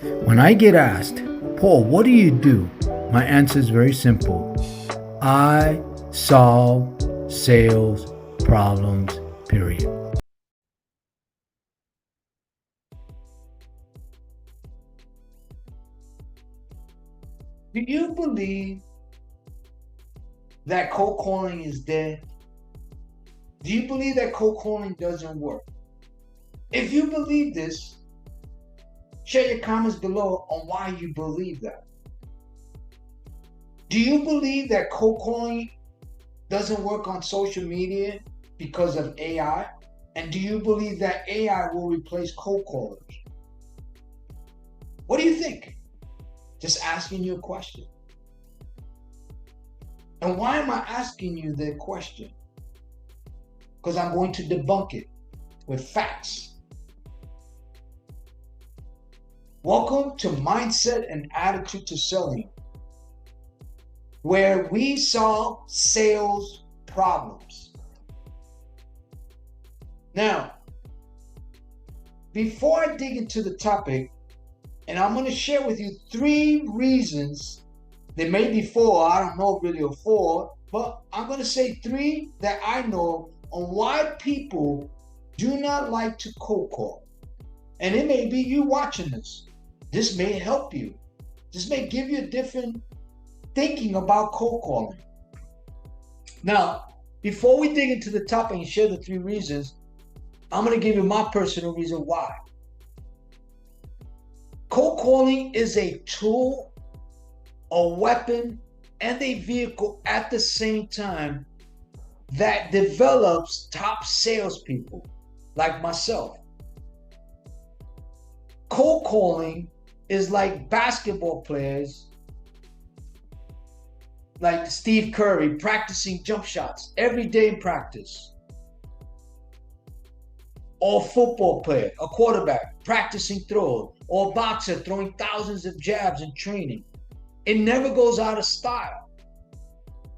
When I get asked, Paul, what do you do? My answer is very simple. I solve sales problems, period. Do you believe that cold calling is dead? Do you believe that cold calling doesn't work? If you believe this, share your comments below on why you believe that. Do you believe that cold calling doesn't work on social media because of AI? And do you believe that AI will replace cold callers? What do you think? Just asking you a question. And why am I asking you the question? Because I'm going to debunk it with facts. Welcome to Mindset and Attitude to Selling, where we solve sales problems. Now, before I dig into the topic, and I'm going to share with you 3 reasons. There may be 4, I don't know really, or 4, but I'm going to say 3 that I know on why people do not like to cold call. And it may be you watching this. This may help you. This may give you a different thinking about cold calling. Now, before we dig into the topic and share the 3 reasons, I'm going to give you my personal reason why. Cold calling is a tool, a weapon, and a vehicle at the same time that develops top salespeople like myself. Cold calling is like basketball players like Steve Curry practicing jump shots every day in practice. Or a football player, a quarterback practicing throws, or a boxer throwing thousands of jabs in training. It never goes out of style.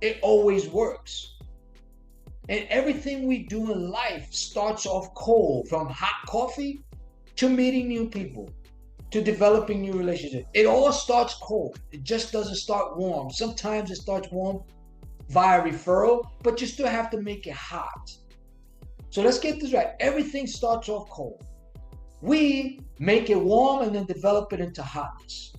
It always works. And everything we do in life starts off cold, from hot coffee to meeting new people, to developing new relationships. It all starts cold. It just doesn't start warm. Sometimes it starts warm via referral, but you still have to make it hot. So let's get this right. Everything starts off cold. We make it warm and then develop it into hotness.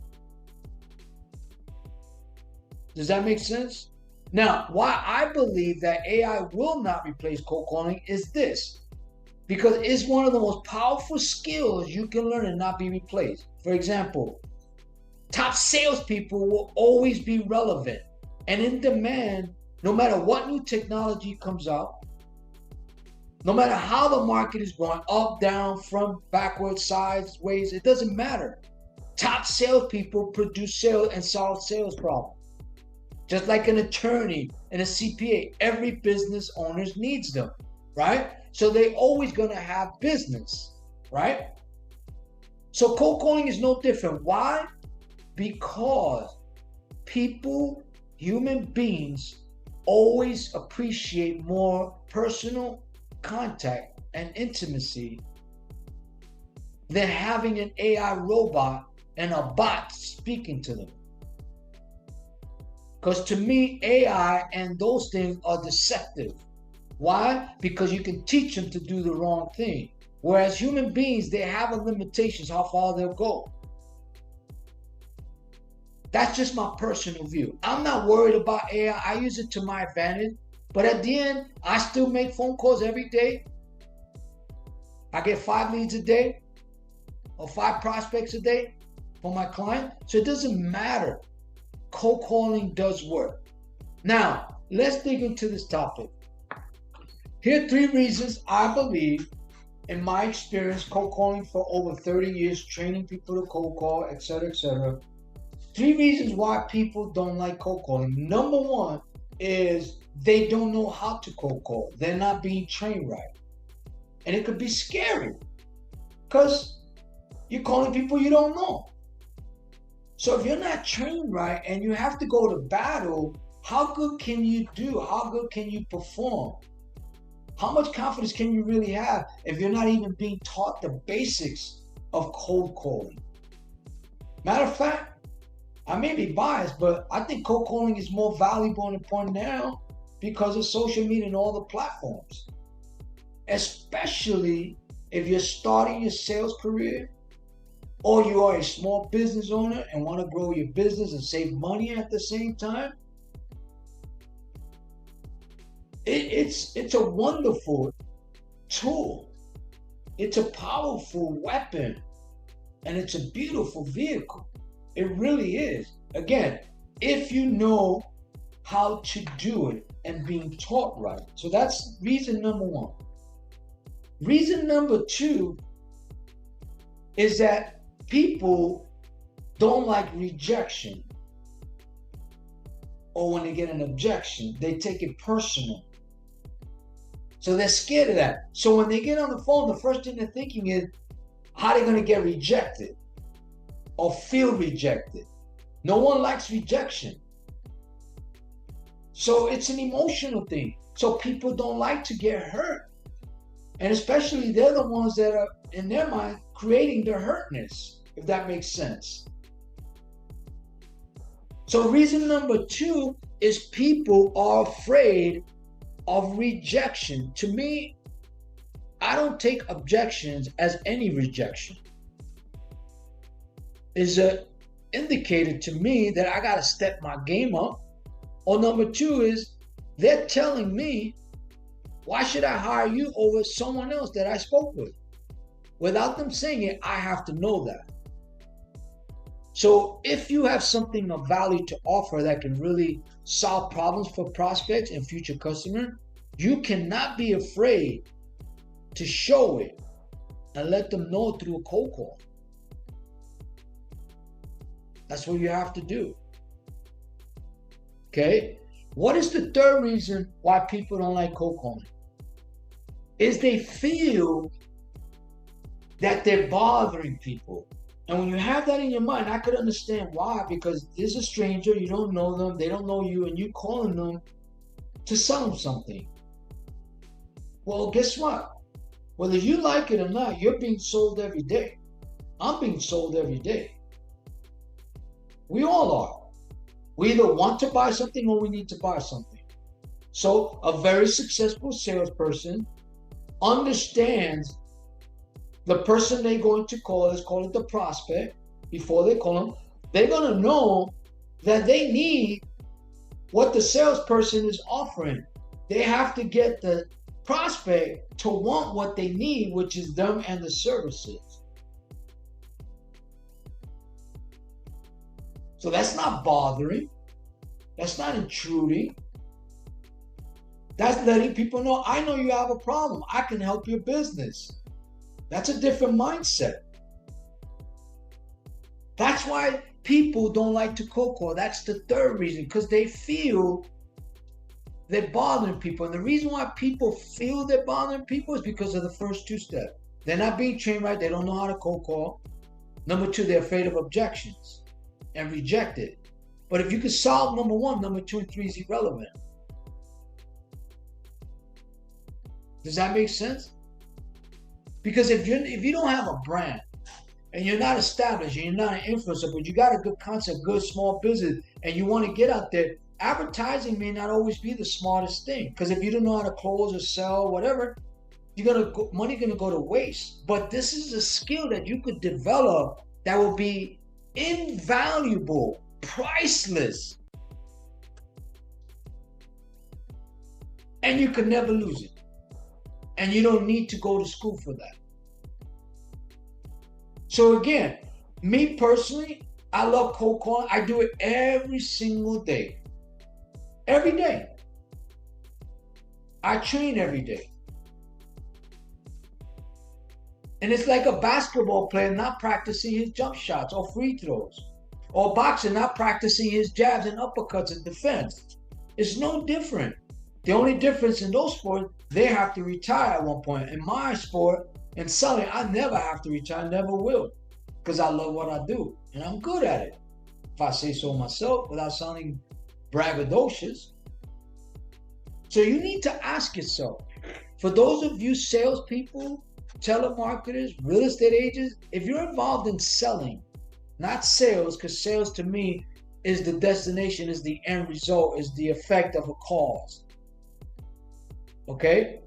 Does that make sense? Now, why I believe that AI will not replace cold calling is this. Because it's one of the most powerful skills you can learn and not be replaced. For example, top salespeople will always be relevant and in demand no matter what new technology comes out, no matter how the market is going, up, down, front, backwards, sideways, it doesn't matter. Top salespeople produce sales and solve sales problems. Just like an attorney and a CPA, every business owner needs them, right? So they're always going to have business, right? So cold calling is no different. Why? Because people, human beings, always appreciate more personal contact and intimacy than having an AI robot and a bot speaking to them. Because to me, AI and those things are deceptive. Why? Because you can teach them to do the wrong thing. Whereas human beings, they have a limitations how far they'll go. That's just my personal view. I'm not worried about AI. I use it to my advantage. But at the end, I still make phone calls every day. I get 5 leads a day or 5 prospects a day for my client. So it doesn't matter. Cold calling does work. Now, let's dig into this topic. Here are 3 reasons I believe, in my experience, cold calling for over 30 years, training people to cold call, etc., etc. 3 reasons why people don't like cold calling. Number 1 is they don't know how to cold call. They're not being trained right. And it could be scary because you're calling people you don't know. So if you're not trained right and you have to go to battle, how good can you do? How good can you perform? How much confidence can you really have if you're not even being taught the basics of cold calling? Matter of fact, I may be biased, but I think cold calling is more valuable and important now because of social media and all the platforms. Especially if you're starting your sales career or you are a small business owner and want to grow your business and save money at the same time. It's a wonderful tool. It's a powerful weapon, and it's a beautiful vehicle. It really is. Again, if you know how to do it and being taught right. So that's reason number one. Reason number two is that people don't like rejection, or when they get an objection, they take it personal. So they're scared of that. So when they get on the phone, the first thing they're thinking is how they're going to get rejected or feel rejected. No one likes rejection. So it's an emotional thing. So people don't like to get hurt. And especially they're the ones that are, in their mind, creating the hurtness, if that makes sense. So reason number two is people are afraid of rejection. To me, I don't take objections as any rejection. It's an indicator to me that I got to step my game up. Or number two is they're telling me, why should I hire you over someone else that I spoke with? Without them saying it, I have to know that. So if you have something of value to offer that can really solve problems for prospects and future customers, you cannot be afraid to show it and let them know through a cold call. That's what you have to do. Okay? What is the third reason why people don't like cold calling? Is they feel that they're bothering people. And when you have that in your mind, I could understand why, because there's a stranger, you don't know them, they don't know you, and you calling them to sell them something. Well, guess what? Whether you like it or not, you're being sold every day. I'm being sold every day. We all are. We either want to buy something or we need to buy something. So a very successful salesperson understands the person they're going to call, let's call it the prospect, before they call them, they're going to know that they need what the salesperson is offering. They have to get the prospect to want what they need, which is them and the services. So that's not bothering. That's not intruding. That's letting people know, I know you have a problem. I can help your business. That's a different mindset. That's why people don't like to cold call. That's the third reason, because they feel they're bothering people. And the reason why people feel they're bothering people is because of the first two steps. They're not being trained right. They don't know how to cold call. Number two, they're afraid of objections and rejected. But if you can solve number one, number two and three is irrelevant. Does that make sense? Because if you don't have a brand and you're not established and you're not an influencer, but you got a good concept, good small business, and you want to get out there, advertising may not always be the smartest thing. Because if you don't know how to close or sell, whatever, money gonna go to waste. But this is a skill that you could develop that will be invaluable, priceless, and you could never lose it. And you don't need to go to school for that. So again, me personally, I love cold calling. I do it every single day. Every day. I train every day. And it's like a basketball player not practicing his jump shots or free throws. Or a boxer not practicing his jabs and uppercuts in defense. It's no different. The only difference in those sports, they have to retire at one point. In my sport, in selling, I never have to retire, never will. Because I love what I do. And I'm good at it. If I say so myself, without sounding braggadocious. So you need to ask yourself, for those of you salespeople, telemarketers, real estate agents, if you're involved in selling, not sales, because sales to me is the destination, is the end result, is the effect of a cause. Okay?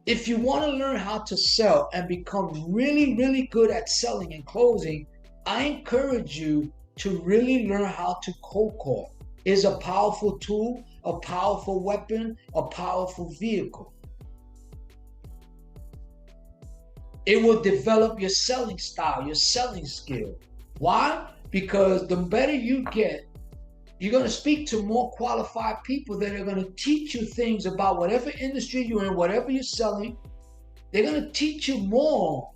If you want to learn how to sell and become really, really good at selling and closing, I encourage you to really learn how to cold call. It's a powerful tool, a powerful weapon, a powerful vehicle. It will develop your selling style, your selling skill. Why? Because the better you get, you're going to speak to more qualified people that are going to teach you things about whatever industry you're in, whatever you're selling. They're going to teach you more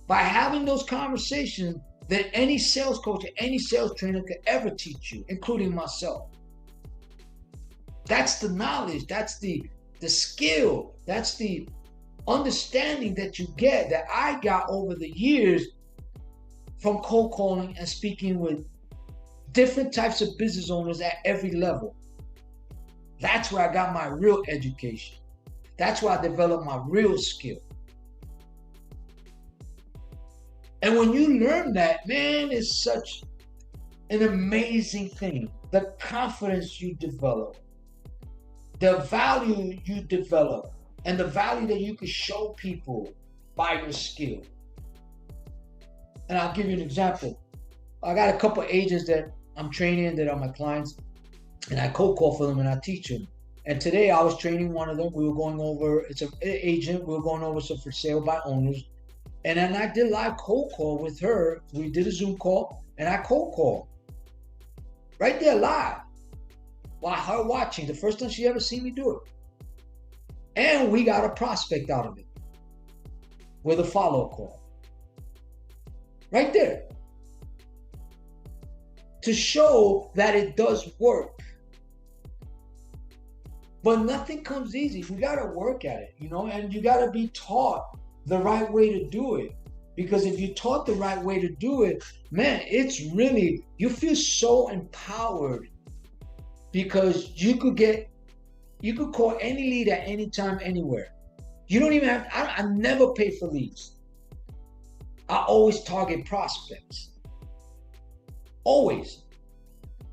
by having those conversations than any sales coach or any sales trainer could ever teach you, including myself. That's the knowledge, that's the skill, that's the understanding that you get, that I got over the years from cold calling and speaking with different types of business owners at every level. That's where I got my real education. That's where I developed my real skill. And when you learn that, man, it's such an amazing thing. The confidence you develop, the value you develop, and the value that you can show people by your skill. And I'll give you an example. I got a couple of agents that I'm training that are my clients, and I cold call for them and I teach them. And today I was training one of them. We were going over, it's an agent, we were going over some for sale by owners. And then I did live cold call with her. We did a Zoom call and I cold call. Right there live. While her watching, the first time she ever seen me do it. And we got a prospect out of it with a follow-up call. Right there. To show that it does work. But nothing comes easy. We got to work at it, and you got to be taught the right way to do it. Because if you're taught the right way to do it, man, it's really, you feel so empowered because you could call any lead at any time, anywhere. You don't even have, I never pay for leads. I always target prospects. Always.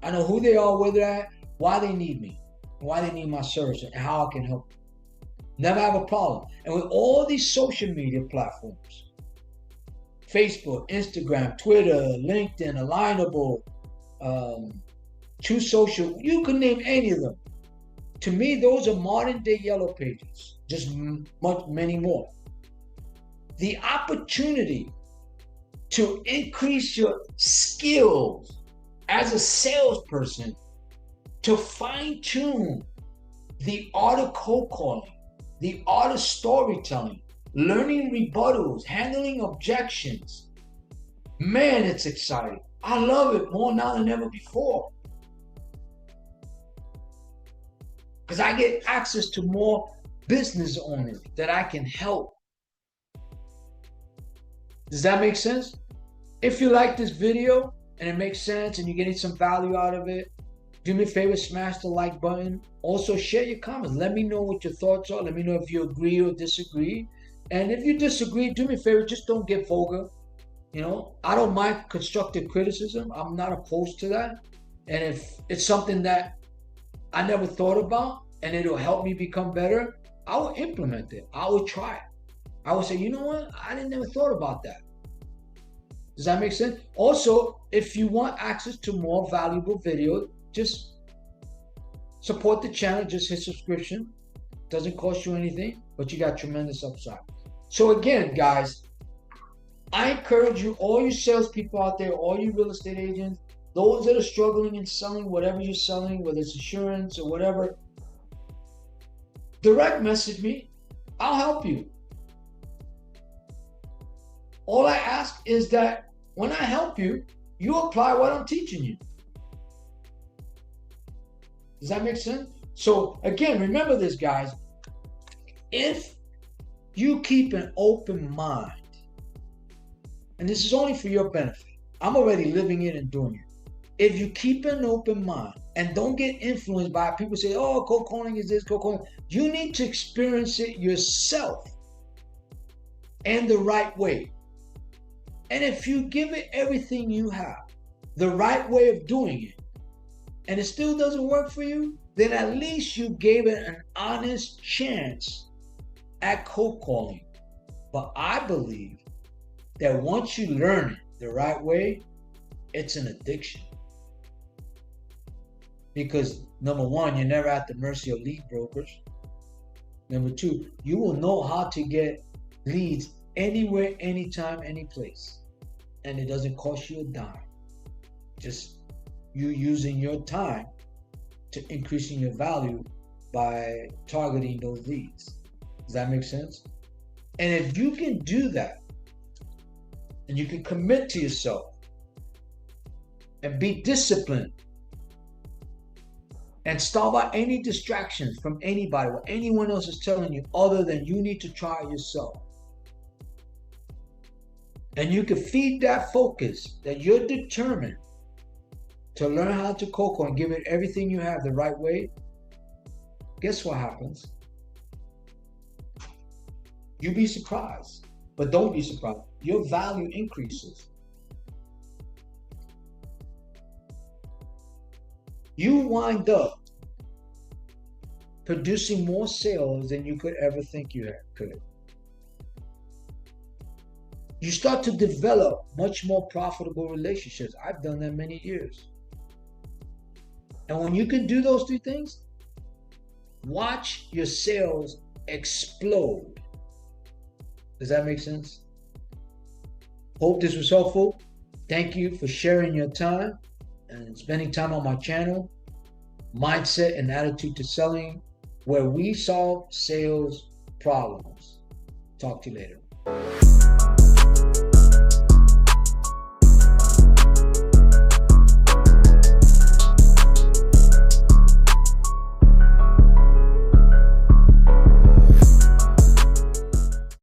I know who they are, where they're at, why they need me, why they need my service, and how I can help them. Never have a problem. And with all these social media platforms, Facebook, Instagram, Twitter, LinkedIn, Alignable, True Social, you can name any of them. To me, those are modern day yellow pages, just many more. The opportunity to increase your skills as a salesperson, to fine tune the art of cold calling, the art of storytelling, learning rebuttals, handling objections. Man, it's exciting. I love it more now than ever before. Because I get access to more business owners that I can help. Does that make sense? If you like this video and it makes sense and you're getting some value out of it, do me a favor, smash the like button. Also, share your comments. Let me know what your thoughts are. Let me know if you agree or disagree. And if you disagree, do me a favor, just don't get vulgar. I don't mind constructive criticism. I'm not opposed to that. And if it's something that I never thought about and it'll help me become better, I will implement it. I will try it. I will say, you know what? I never thought about that. Does that make sense? Also, if you want access to more valuable videos, just support the channel. Just hit subscription. Doesn't cost you anything, but you got tremendous upside. So again, guys, I encourage you, all you salespeople out there, all you real estate agents, those that are struggling in selling whatever you're selling, whether it's insurance or whatever, direct message me. I'll help you. All I ask is that when I help you, you apply what I'm teaching you. Does that make sense? So again, remember this, guys. If you keep an open mind, and this is only for your benefit, I'm already living it and doing it. If you keep an open mind and don't get influenced by people say, oh, cold calling is this, cold calling, you need to experience it yourself and the right way. And if you give it everything you have, the right way of doing it, and it still doesn't work for you, then at least you gave it an honest chance at cold calling. But I believe that once you learn it the right way, it's an addiction. Because number one, you're never at the mercy of lead brokers. Number two, you will know how to get leads anywhere, anytime, any place. And it doesn't cost you a dime. Just you using your time to increasing your value by targeting those leads. Does that make sense? And if you can do that, and you can commit to yourself and be disciplined and stop out any distractions from anybody, what anyone else is telling you, other than you need to try it yourself. And you can feed that focus that you're determined to learn how to cold call and give it everything you have the right way. Guess what happens? You'll be surprised, but don't be surprised. Your value increases. You wind up producing more sales than you could ever think you could. You start to develop much more profitable relationships. I've done that many years. And when you can do those three things, watch your sales explode. Does that make sense? Hope this was helpful. Thank you for sharing your time and spending time on my channel, Mindset and Attitude to Selling, where we solve sales problems. Talk to you later.